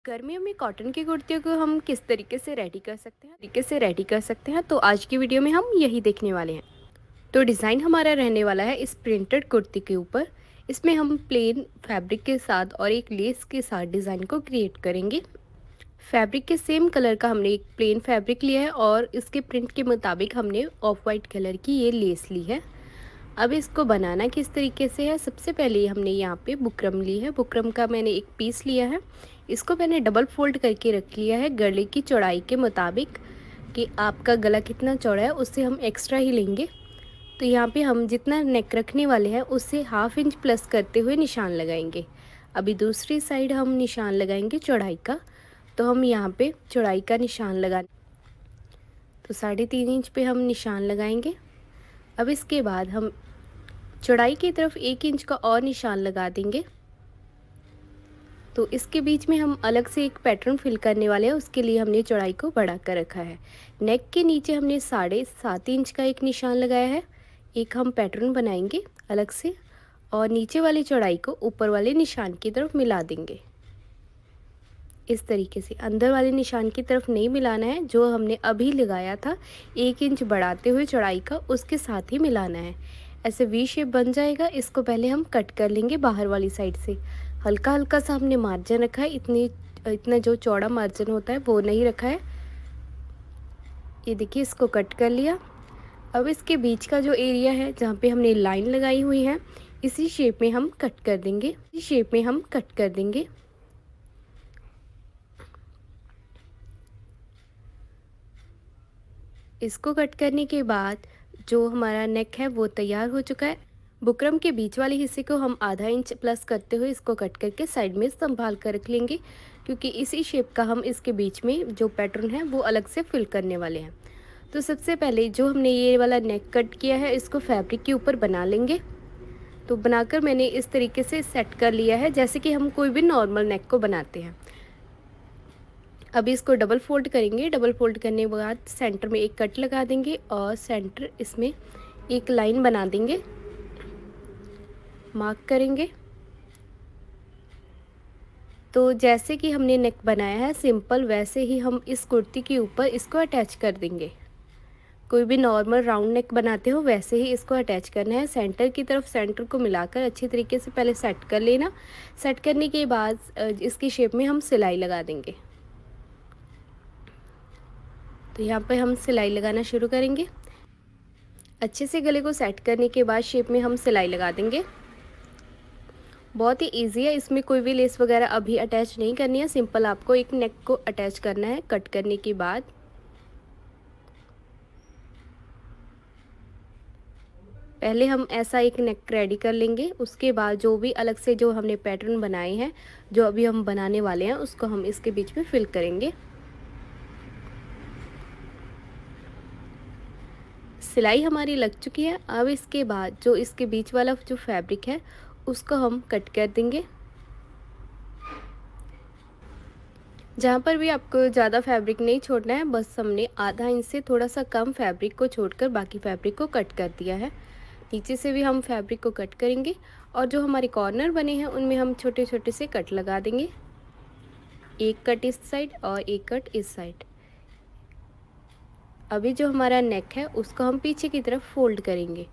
गर्मियों में कॉटन की कुर्तियों को हम किस तरीके से रेडी कर सकते हैं तो आज की वीडियो में हम यही देखने वाले हैं। तो डिज़ाइन हमारा रहने वाला है इस प्रिंटेड कुर्ती के ऊपर। इसमें हम प्लेन फैब्रिक के साथ और एक लेस के साथ डिज़ाइन को क्रिएट करेंगे। फैब्रिक के सेम कलर का हमने एक प्लेन फैब्रिक लिया है और इसके प्रिंट के मुताबिक हमने ऑफ वाइट कलर की ये लेस ली है। अब इसको बनाना किस तरीके से है, सबसे पहले हमने यहाँ पे बुकरम ली है। बुकरम का मैंने एक पीस लिया है। इसको मैंने डबल फोल्ड करके रख लिया है गले की चौड़ाई के मुताबिक कि आपका गला कितना चौड़ा है उससे हम एक्स्ट्रा ही लेंगे। तो यहाँ पे हम जितना नेक रखने वाले हैं उससे हाफ इंच प्लस करते हुए निशान लगाएंगे। अभी दूसरी साइड हम निशान लगाएंगे चौड़ाई का। तो हम यहाँ पे चौड़ाई का निशान लगा, तो 3.5 इंच पे हम निशान लगाएंगे। अब इसके बाद हम चौड़ाई की तरफ 1 इंच का और निशान लगा देंगे। तो इसके बीच में हम अलग से एक पैटर्न फिल करने वाले हैं, उसके लिए हमने चौड़ाई को बढ़ा कर रखा है। नेक के नीचे हमने 7.5 इंच का एक निशान लगाया है। एक हम पैटर्न बनाएंगे अलग से और नीचे वाली चौड़ाई को ऊपर वाले निशान की तरफ मिला देंगे। इस तरीके से अंदर वाले निशान की तरफ नहीं मिलाना है, जो हमने अभी लगाया था 1 इंच बढ़ाते हुए चौड़ाई का उसके साथ ही मिलाना है। ऐसे वी शेप बन जाएगा। इसको पहले हम कट कर लेंगे बाहर वाली साइड से। हल्का हल्का सा हमने मार्जिन रखा है, इतना जो चौड़ा मार्जिन होता है वो नहीं रखा है। ये देखिए, इसको कट कर लिया। अब इसके बीच का जो एरिया है जहाँ पे हमने लाइन लगाई हुई है, इसी शेप में हम कट कर देंगे। इसको कट करने के बाद जो हमारा नेक है वो तैयार हो चुका है। बुकरम के बीच वाले हिस्से को हम आधा इंच प्लस करते हुए इसको कट करके साइड में संभाल कर रख लेंगे, क्योंकि इसी शेप का हम इसके बीच में जो पैटर्न है वो अलग से फिल करने वाले हैं। तो सबसे पहले जो हमने ये वाला नेक कट किया है इसको फैब्रिक के ऊपर बना लेंगे। तो बनाकर मैंने इस तरीके से सेट कर लिया है, जैसे कि हम कोई भी नॉर्मल नेक को बनाते हैं। अभी इसको डबल फोल्ड करेंगे। डबल फोल्ड करने के बाद सेंटर में एक कट लगा देंगे और सेंटर इसमें एक लाइन बना देंगे, मार्क करेंगे। तो जैसे कि हमने नेक बनाया है सिंपल, वैसे ही हम इस कुर्ती के ऊपर इसको अटैच कर देंगे। कोई भी नॉर्मल राउंड नेक बनाते हो वैसे ही इसको अटैच करना है। सेंटर की तरफ सेंटर को मिलाकर अच्छी तरीके से पहले सेट कर लेना। सेट करने के बाद इसकी शेप में हम सिलाई लगा देंगे। तो यहाँ पे हम सिलाई लगाना शुरू करेंगे। अच्छे से गले को सेट करने के बाद शेप में हम सिलाई लगा देंगे। बहुत ही इजी है, इसमें कोई भी लेस वगैरह अभी अटैच नहीं करनी है। सिंपल आपको एक नेक को अटैच करना है कट करने के बाद। पहले हम ऐसा एक नेक रेडी कर लेंगे, उसके बाद जो भी अलग से जो हमने पैटर्न बनाए हैं, जो अभी हम बनाने वाले हैं, उसको हम इसके बीच में फिल करेंगे। सिलाई हमारी लग चुकी है। अब इसके बाद जो इसके बीच वाला जो फैब्रिक है उसको हम कट कर देंगे। जहाँ पर भी आपको ज़्यादा फैब्रिक नहीं छोड़ना है, बस हमने आधा इंच से थोड़ा सा कम फैब्रिक को छोड़कर बाकी फैब्रिक को कट कर दिया है। नीचे से भी हम फैब्रिक को कट करेंगे और जो हमारे कॉर्नर बने हैं उनमें हम छोटे छोटे से कट लगा देंगे। एक कट इस साइड और एक कट इस साइड। अभी जो हमारा नेक है उसको हम पीछे की तरफ फोल्ड करेंगे।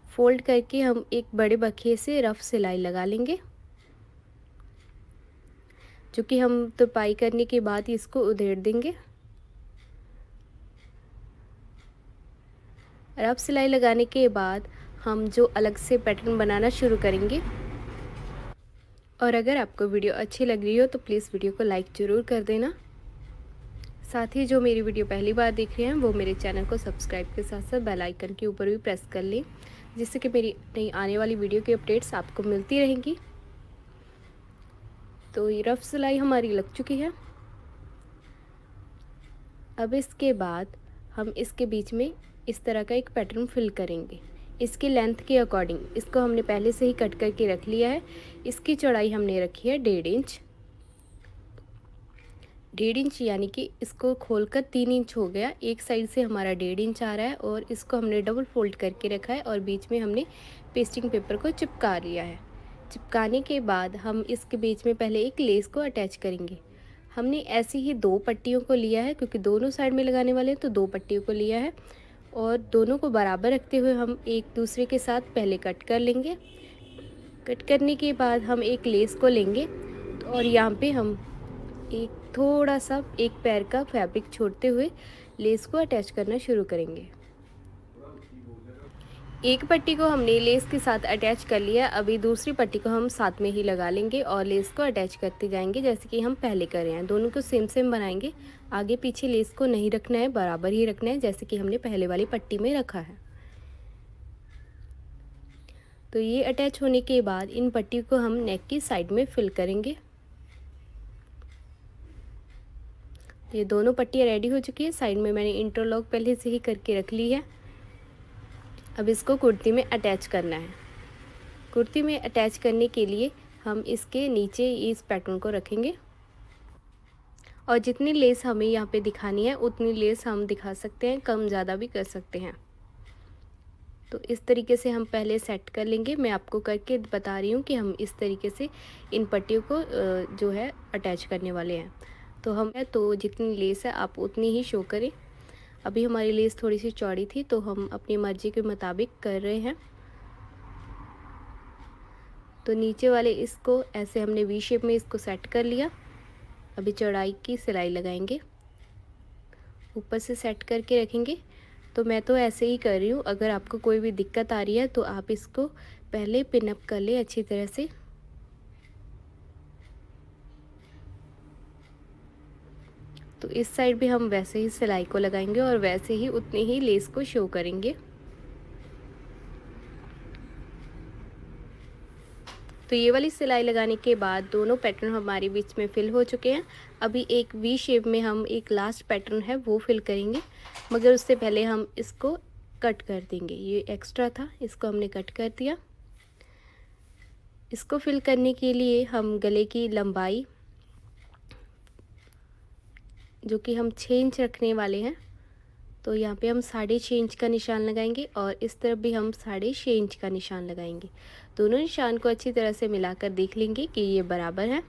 फोल्ड करके हम एक बड़े बखिए से रफ सिलाई लगा लेंगे, जो कि हम तुरपाई करने के बाद इसको उधेड़ देंगे। रफ सिलाई लगाने के बाद हम जो अलग से पैटर्न बनाना शुरू करेंगे। और अगर आपको वीडियो अच्छी लग रही हो तो प्लीज़ वीडियो को लाइक ज़रूर कर देना। साथ ही जो मेरी वीडियो पहली बार देख रहे हैं वो मेरे चैनल को सब्सक्राइब के साथ साथ बेल आइकन के ऊपर भी प्रेस कर लें, जिससे कि मेरी नई आने वाली वीडियो की अपडेट्स आपको मिलती रहेंगी। तो ये रफ सिलाई हमारी लग चुकी है। अब इसके बाद हम इसके बीच में इस तरह का एक पैटर्न फिल करेंगे। इसकी लेंथ के अकॉर्डिंग इसको हमने पहले से ही कट करके रख लिया है। इसकी चौड़ाई हमने रखी है 1.5 इंच। 1.5 इंच यानी कि इसको खोलकर 3 इंच हो गया। एक साइड से हमारा 1.5 इंच आ रहा है और इसको हमने डबल फोल्ड करके रखा है और बीच में हमने पेस्टिंग पेपर को चिपका लिया है। चिपकाने के बाद हम इसके बीच में पहले एक लेस को अटैच करेंगे। हमने ऐसी ही 2 पट्टियों को लिया है, क्योंकि दोनों साइड में लगाने वाले हैं तो 2 पट्टियों को लिया है। और दोनों को बराबर रखते हुए हम एक दूसरे के साथ पहले कट कर लेंगे। कट करने के बाद हम एक लेस को लेंगे और यहाँ पे हम एक थोड़ा सा एक पैर का फैब्रिक छोड़ते हुए लेस को अटैच करना शुरू करेंगे। एक पट्टी को हमने लेस के साथ अटैच कर लिया। अभी दूसरी पट्टी को हम साथ में ही लगा लेंगे और लेस को अटैच करते जाएंगे, जैसे कि हम पहले कर रहे हैं। दोनों को सेम सेम बनाएंगे। आगे पीछे लेस को नहीं रखना है, बराबर ही रखना है, जैसे कि हमने पहले वाली पट्टी में रखा है। तो ये अटैच होने के बाद इन पट्टी को हम नेक की साइड में फिल करेंगे। ये दोनों पट्टियाँ रेडी हो चुकी है। साइड में मैंने इंटरलॉक पहले से ही करके रख ली है। अब इसको कुर्ती में अटैच करना है। कुर्ती में अटैच करने के लिए हम इसके नीचे इस पैटर्न को रखेंगे और जितनी लेस हमें यहाँ पे दिखानी है उतनी लेस हम दिखा सकते हैं, कम ज़्यादा भी कर सकते हैं। तो इस तरीके से हम पहले सेट कर लेंगे। मैं आपको करके बता रही हूँ कि हम इस तरीके से इन पट्टियों को जो है अटैच करने वाले हैं। तो जितनी लेस है आप उतनी ही शो करें। अभी हमारी लेस थोड़ी सी चौड़ी थी तो हम अपनी मर्ज़ी के मुताबिक कर रहे हैं। तो नीचे वाले इसको ऐसे हमने वी शेप में इसको सेट कर लिया। अभी चौड़ाई की सिलाई लगाएंगे, ऊपर से सेट करके रखेंगे। तो मैं तो ऐसे ही कर रही हूँ। अगर आपको कोई भी दिक्कत आ रही है तो आप इसको पहले पिन अप कर ले अच्छी तरह से। तो इस साइड भी हम वैसे ही सिलाई को लगाएंगे और वैसे ही उतनी ही लेस को शो करेंगे। तो ये वाली सिलाई लगाने के बाद दोनों पैटर्न हमारे बीच में फिल हो चुके हैं। अभी एक वी शेप में हम एक लास्ट पैटर्न है वो फिल करेंगे, मगर उससे पहले हम इसको कट कर देंगे। ये एक्स्ट्रा था, इसको हमने कट कर दिया। इसको फिल करने के लिए हम गले की लंबाई जो कि हम 6 इंच रखने वाले हैं, तो यहाँ पे हम 6.5 इंच का निशान लगाएंगे और इस तरफ भी हम 6.5 इंच का निशान लगाएंगे। दोनों निशान को अच्छी तरह से मिलाकर देख लेंगे कि ये बराबर है।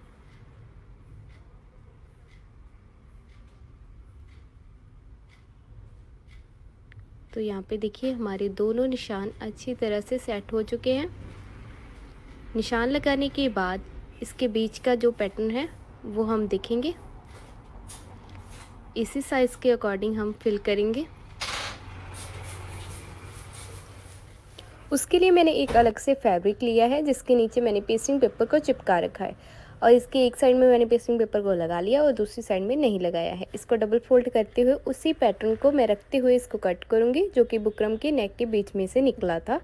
तो यहाँ पे देखिए हमारे दोनों निशान अच्छी तरह से सेट हो चुके हैं। निशान लगाने के बाद इसके बीच का जो पैटर्न है वो हम देखेंगे। इसी साइज़ के अकॉर्डिंग हम फिल करेंगे। उसके लिए मैंने एक अलग से फैब्रिक लिया है जिसके नीचे मैंने पेस्टिंग पेपर को चिपका रखा है और इसके एक साइड में मैंने पेस्टिंग पेपर को लगा लिया और दूसरी साइड में नहीं लगाया है। इसको डबल फोल्ड करते हुए उसी पैटर्न को मैं रखते हुए इसको कट करूँगी, जो कि बुकरम के नेक के बीच में से निकला था।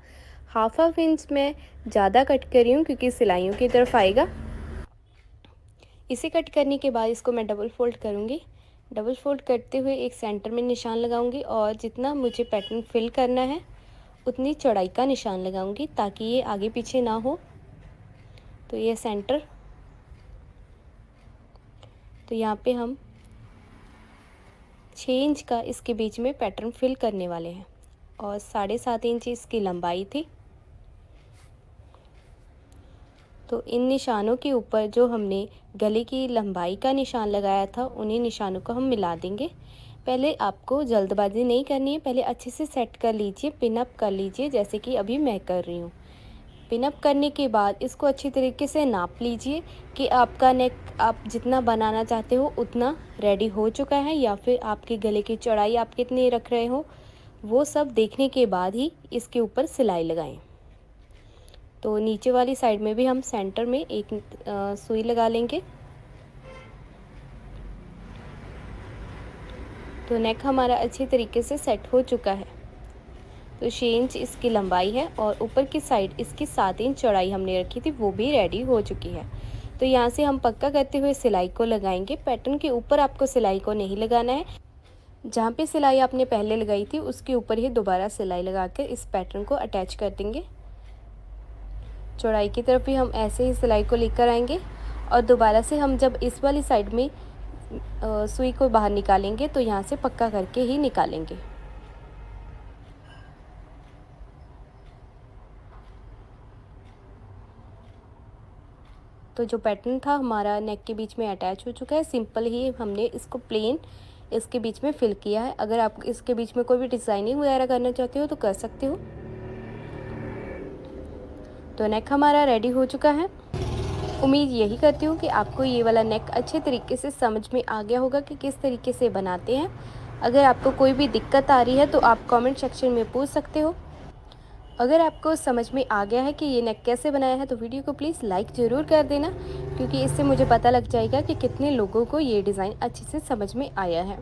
हाफ इंच मैं ज़्यादा कट कर रही हूँ क्योंकि सिलाइयों की तरफ आएगा। इसे कट करने के बाद इसको मैं डबल फोल्ड करूँगी। डबल फोल्ड करते हुए एक सेंटर में निशान लगाऊंगी और जितना मुझे पैटर्न फिल करना है उतनी चौड़ाई का निशान लगाऊंगी ताकि ये आगे पीछे ना हो। तो ये सेंटर, तो यहाँ पे हम 6 इंच का इसके बीच में पैटर्न फिल करने वाले हैं और 7.5 इंच इसकी लंबाई थी। तो इन निशानों के ऊपर जो हमने गले की लंबाई का निशान लगाया था उन्हीं निशानों को हम मिला देंगे। पहले आपको जल्दबाजी नहीं करनी है, पहले अच्छे से सेट कर लीजिए, पिन अप कर लीजिए जैसे कि अभी मैं कर रही हूँ। पिन अप करने के बाद इसको अच्छी तरीके से नाप लीजिए कि आपका नेक आप जितना बनाना चाहते हो उतना रेडी हो चुका है या फिर आपके गले की चौड़ाई आप कितनी रख रहे हो, वो सब देखने के बाद ही इसके ऊपर सिलाई लगाएं। तो नीचे वाली साइड में भी हम सेंटर में एक सुई लगा लेंगे। तो नेक हमारा अच्छी तरीके से सेट हो चुका है। तो 6 इंच इसकी लंबाई है और ऊपर की साइड इसकी 7 इंच चौड़ाई हमने रखी थी, वो भी रेडी हो चुकी है। तो यहाँ से हम पक्का करते हुए सिलाई को लगाएंगे। पैटर्न के ऊपर आपको सिलाई को नहीं लगाना है, जहाँ पे सिलाई आपने पहले लगाई थी उसके ऊपर ही दोबारा सिलाई लगाकर इस पैटर्न को अटैच कर देंगे। चौड़ाई की तरफ भी हम ऐसे ही सिलाई को लेकर आएंगे और दोबारा से हम जब इस वाली साइड में सुई को बाहर निकालेंगे तो यहाँ से पक्का करके ही निकालेंगे। तो जो पैटर्न था हमारा नेक के बीच में अटैच हो चुका है। सिंपल ही हमने इसको प्लेन इसके बीच में फिल किया है। अगर आप इसके बीच में कोई भी डिज़ाइनिंग वगैरह करना चाहते हो तो कर सकते हो। तो नेक हमारा रेडी हो चुका है। उम्मीद यही करती हूँ कि आपको ये वाला नेक अच्छे तरीके से समझ में आ गया होगा कि किस तरीके से बनाते हैं। अगर आपको कोई भी दिक्कत आ रही है तो आप कमेंट सेक्शन में पूछ सकते हो। अगर आपको समझ में आ गया है कि ये नेक कैसे बनाया है तो वीडियो को प्लीज़ लाइक ज़रूर कर देना, क्योंकि इससे मुझे पता लग जाएगा कि कितने लोगों को ये डिज़ाइन अच्छे से समझ में आया है।